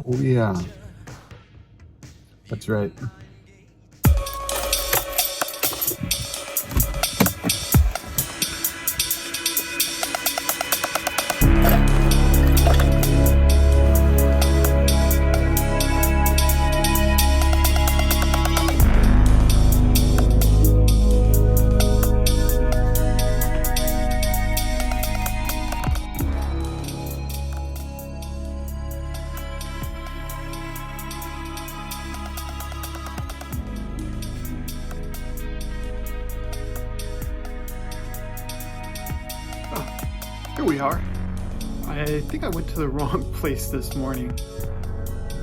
Oh yeah, that's right. Here we are. I think I went to the wrong place this morning.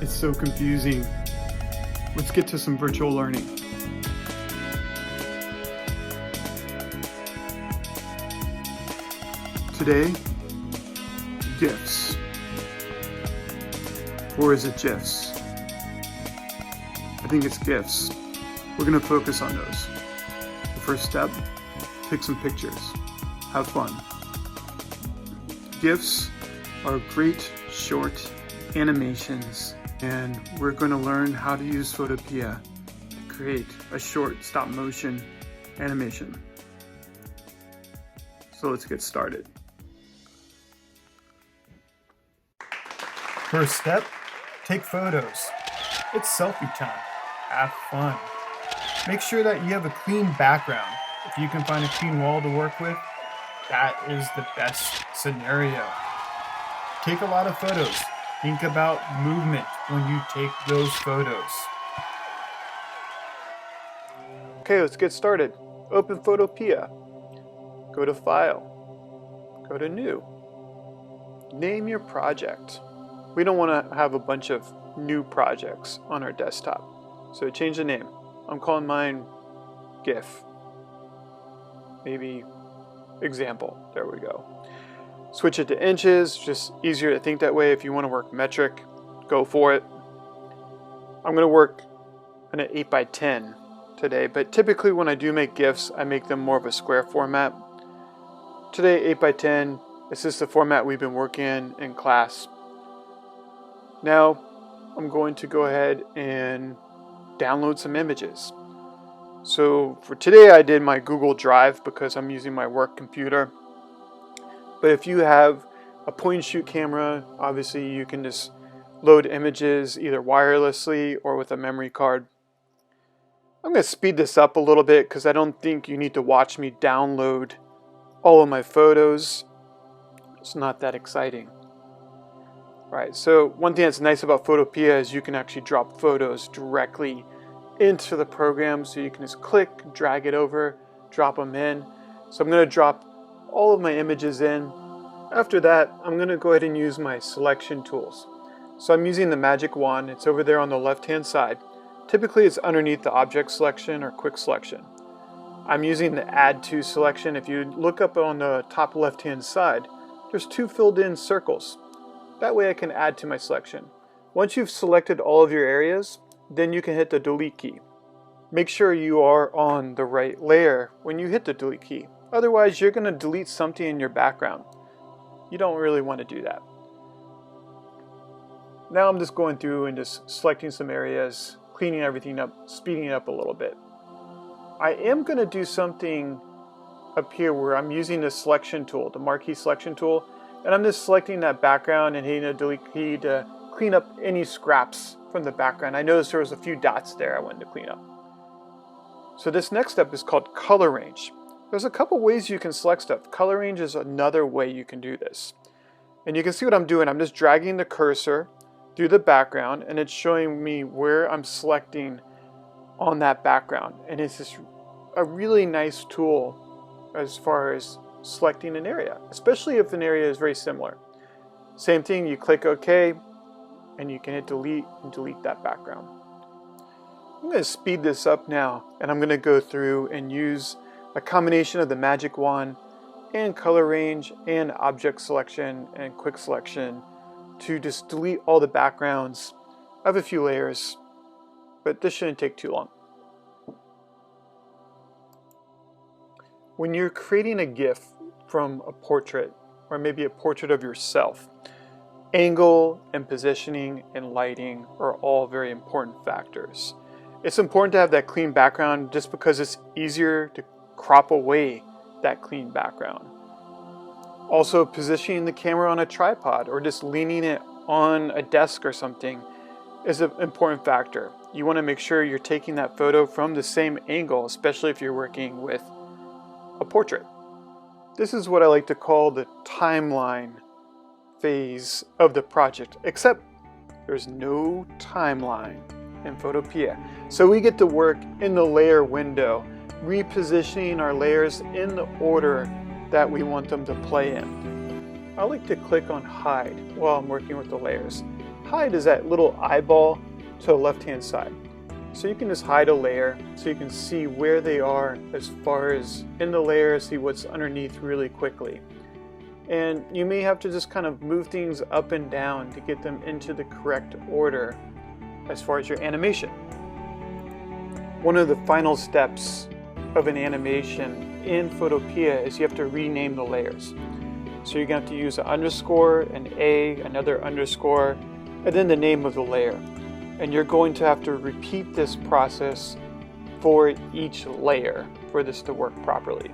It's so confusing. Let's get to some virtual learning. Today, GIFs. Or is it GIFs? I think it's GIFs. We're going to focus on those. The first step, take some pictures. Have fun. GIFs are great short animations, and we're going to learn how to use Photopea to create a short stop motion animation. So let's get started. First step, take photos. It's selfie time. Have fun. Make sure that you have a clean background. If you can find a clean wall to work with, that is the best scenario. Take a lot of photos. Think about movement when you take those photos. Okay, let's get started. Open Photopea. Go to File. Go to New. Name your project. We don't want to have a bunch of new projects on our desktop. So change the name. I'm calling mine GIF. Maybe example. There we go. Switch it to inches, just easier to think that way. If you want to work metric, go for it. I'm going to work in an 8x10 today, but typically when I do make GIFs, I make them more of a square format. Today, 8x10, this is the format we've been working in class. Now, I'm going to go ahead and download some images. So for today I did my Google Drive because I'm using my work computer. But if you have a point and shoot camera, obviously you can just load images either wirelessly or with a memory card. I'm going to speed this up a little bit because I don't think you need to watch me download all of my photos. It's not that exciting. Right, so one thing that's nice about Photopea is you can actually drop photos directly into the program, so you can just click, drag it over, drop them in. So I'm going to drop all of my images in. After that, I'm going to go ahead and use my selection tools. So I'm using the magic wand. It's over there on the left hand side. Typically it's underneath the object selection or quick selection. I'm using the add to selection. If you look up on the top left hand side, there's two filled in circles. That way I can add to my selection. Once you've selected all of your areas, then you can hit the delete key. Make sure you are on the right layer when you hit the delete key. Otherwise, you're going to delete something in your background. You don't really want to do that. Now I'm just going through and just selecting some areas, cleaning everything up, speeding it up a little bit. I am going to do something up here where I'm using the selection tool, the marquee selection tool, and I'm just selecting that background and hitting the delete key to clean up any scraps from the background. I noticed there was a few dots there I wanted to clean up. So this next step is called color range. There's a couple ways you can select stuff. Color range is another way you can do this. And you can see what I'm doing. I'm just dragging the cursor through the background and it's showing me where I'm selecting on that background. And it's just a really nice tool as far as selecting an area, especially if an area is very similar. Same thing, you click OK and you can hit delete and delete that background. I'm going to speed this up now and I'm going to go through and use a combination of the magic wand and color range and object selection and quick selection to just delete all the backgrounds. I have a few layers, but this shouldn't take too long. When you're creating a GIF from a portrait or maybe a portrait of yourself, Angle and positioning and lighting are all very important factors. It's important to have that clean background just because it's easier to crop away that clean background. Also, positioning the camera on a tripod or just leaning it on a desk or something is an important factor. You want to make sure you're taking that photo from the same angle, especially if you're working with a portrait. This is what I like to call the timeline phase of the project, except there's no timeline in Photopea. So we get to work in the layer window, repositioning our layers in the order that we want them to play in. I like to click on hide while I'm working with the layers. Hide is that little eyeball to the left-hand side. So you can just hide a layer so you can see where they are as far as in the layer, see what's underneath really quickly. And you may have to just kind of move things up and down to get them into the correct order as far as your animation. One of the final steps of an animation in Photopea is you have to rename the layers. So you're going to have to use an underscore, an A, another underscore, and then the name of the layer. And you're going to have to repeat this process for each layer for this to work properly.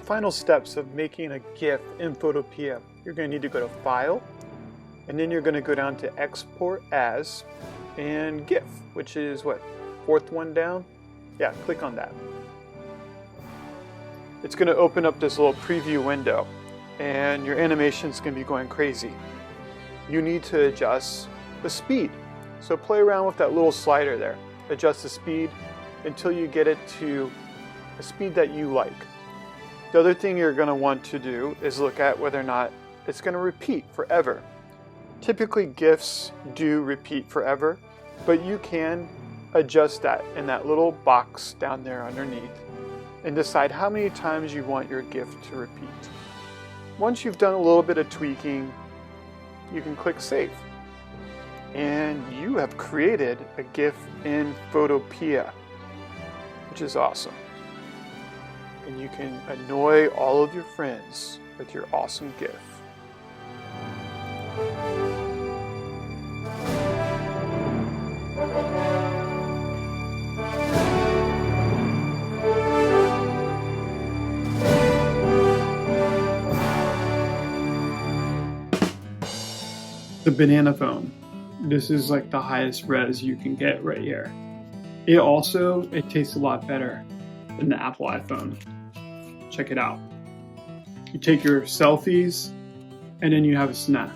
Final steps of making a GIF in Photopea. You're going to need to go to File, and then you're going to go down to Export As, and GIF, which is what, fourth one down? Yeah, click on that. It's going to open up this little preview window, and your animation is going to be going crazy. You need to adjust the speed. So play around with that little slider there. Adjust the speed until you get it to a speed that you like. The other thing you're going to want to do is look at whether or not it's going to repeat forever. Typically GIFs do repeat forever, but you can adjust that in that little box down there underneath and decide how many times you want your GIF to repeat. Once you've done a little bit of tweaking, you can click Save. And you have created a GIF in Photopea, which is awesome. And you can annoy all of your friends with your awesome GIF. The banana phone. This is like the highest res you can get right here. It tastes a lot better than the Apple iPhone. Check it out. You take your selfies and then you have a snack.